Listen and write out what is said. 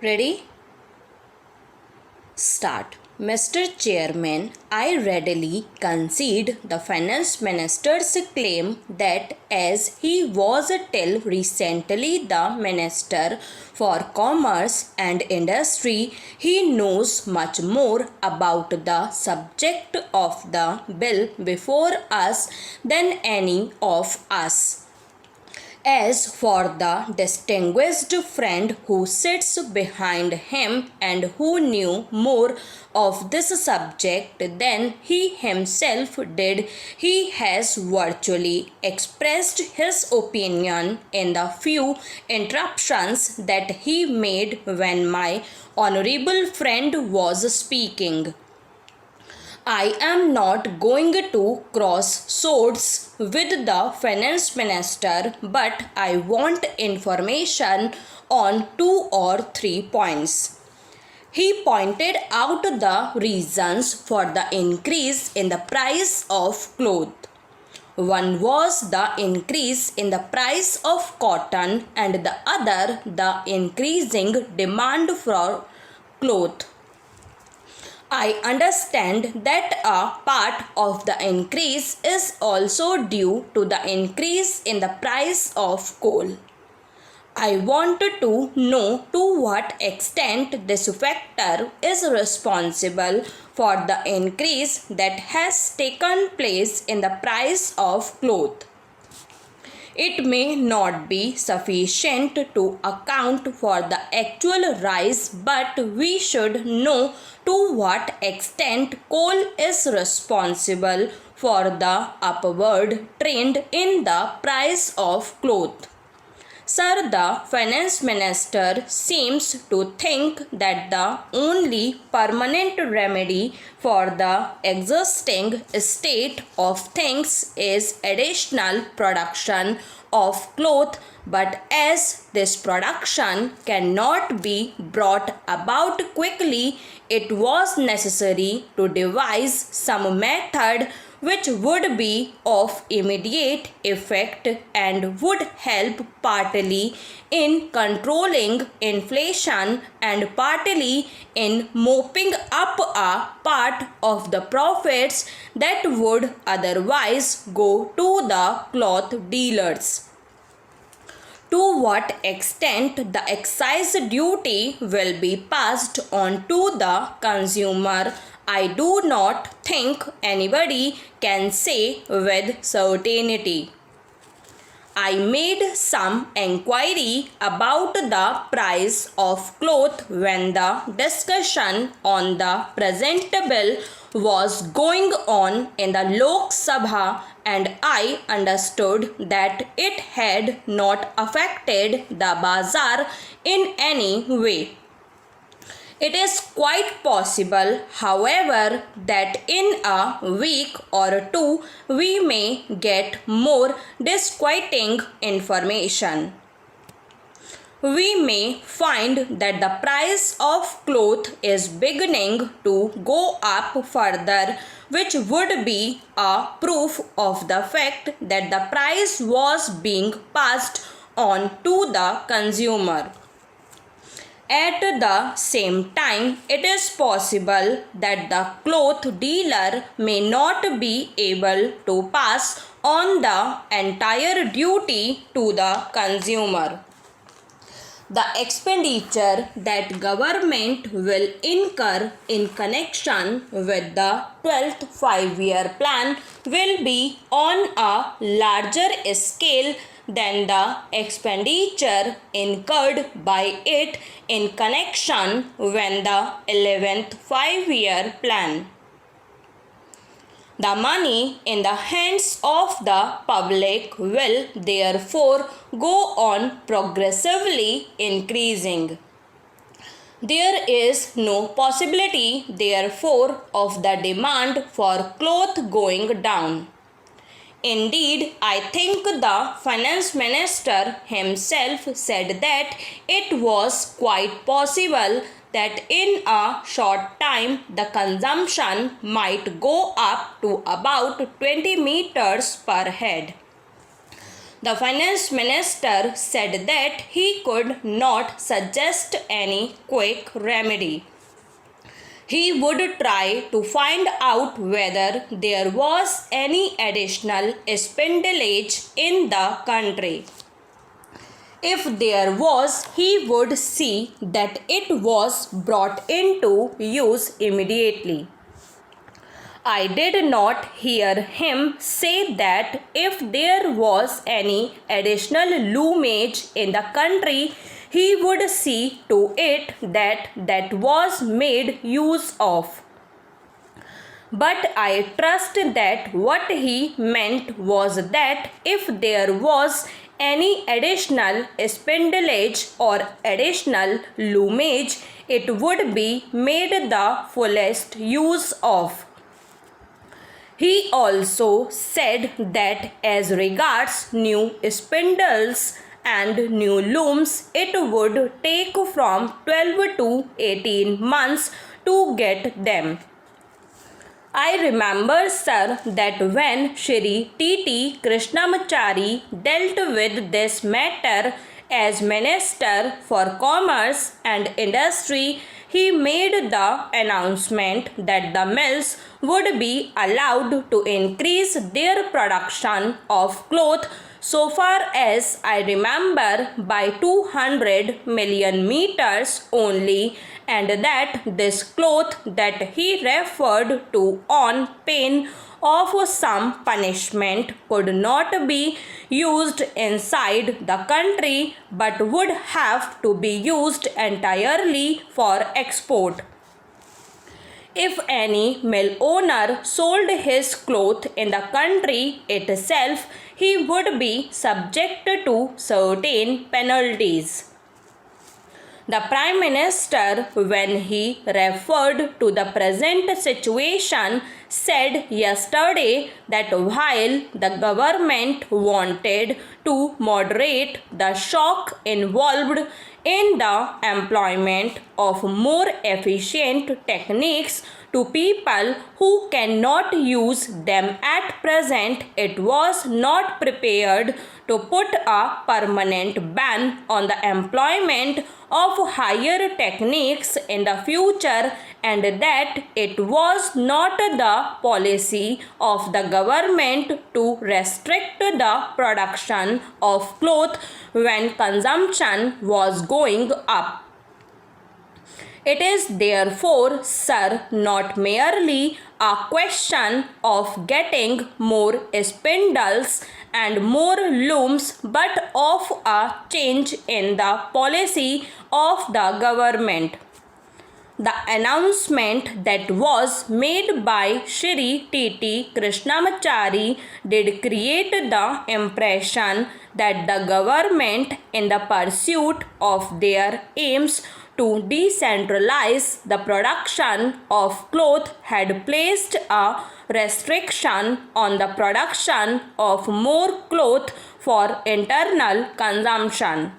Ready? Start. Mr. Chairman, I readily concede the Finance Minister's claim that as he was till recently the Minister for Commerce and Industry, he knows much more about the subject of the bill before us than any of us. As for the distinguished friend who sits behind him and who knew more of this subject than he himself did, he has virtually expressed his opinion in the few interruptions that he made when my honorable friend was speaking. I am not going to cross swords with the Finance Minister, but I want information on 2 or 3 points. He pointed out the reasons for the increase in the price of cloth. One was the increase in the price of cotton and the other the increasing demand for cloth. I understand that a part of the increase is also due to the increase in the price of coal. I want to know to what extent this factor is responsible for the increase that has taken place in the price of cloth. It may not be sufficient to account for the actual rise, but we should know to what extent coal is responsible for the upward trend in the price of cloth. Sir, the Finance Minister seems to think that the only permanent remedy for the existing state of things is additional production of cloth, but as this production cannot be brought about quickly, it was necessary to devise some method which would be of immediate effect and would help partly in controlling inflation and partly in mopping up a part of the profits that would otherwise go to the cloth dealers. To what extent the excise duty will be passed on to the consumer, I do not think anybody can say with certainty. I made some enquiry about the price of cloth when the discussion on the present bill was going on in the Lok Sabha, and I understood that it had not affected the bazaar in any way. It is quite possible, however, that in a week or two we may get more disquieting information. We may find that the price of cloth is beginning to go up further, which would be a proof of the fact that the price was being passed on to the consumer. At the same time, it is possible that the cloth dealer may not be able to pass on the entire duty to the consumer. The expenditure that government will incur in connection with the 12th 5-year plan will be on a larger scale than the expenditure incurred by it in connection with the 11th 5-year plan. The money in the hands of the public will therefore go on progressively increasing. There is no possibility, therefore, of the demand for cloth going down. Indeed, I think the Finance Minister himself said that it was quite possible that in a short time the consumption might go up to about 20 meters per head. The finance minister said that he could not suggest any quick remedy. He would try to find out whether there was any additional spendage in the country. If there was, he would see that it was brought into use immediately. I did not hear him say that if there was any additional loomage in the country, he would see to it that that was made use of. But I trust that what he meant was that if there was any additional spendage or additional loomage, it would be made the fullest use of. He also said that as regards new spindles and new looms, it would take from 12 to 18 months to get them. I remember, sir, that when Shri T.T. Krishnamachari dealt with this matter as Minister for Commerce and Industry, he made the announcement that the mills would be allowed to increase their production of cloth so far as I remember by 200 million meters only, and that this cloth that he referred to on pain of some punishment could not be used inside the country but would have to be used entirely for export. If any mill owner sold his cloth in the country itself, he would be subject to certain penalties. The Prime Minister, when he referred to the present situation, said yesterday that while the government wanted to moderate the shock involved in the employment of more efficient techniques to people who cannot use them at present, it was not prepared to put a permanent ban on the employment of higher techniques in the future, and that it was not the policy of the government to restrict the production of cloth when consumption was going up. It is therefore, sir, not merely a question of getting more spindles and more looms, but of a change in the policy of the government. The announcement that was made by Shri T.T. Krishnamachari did create the impression that the government, in the pursuit of their aims to decentralize the production of cloth, had placed a restriction on the production of more cloth for internal consumption.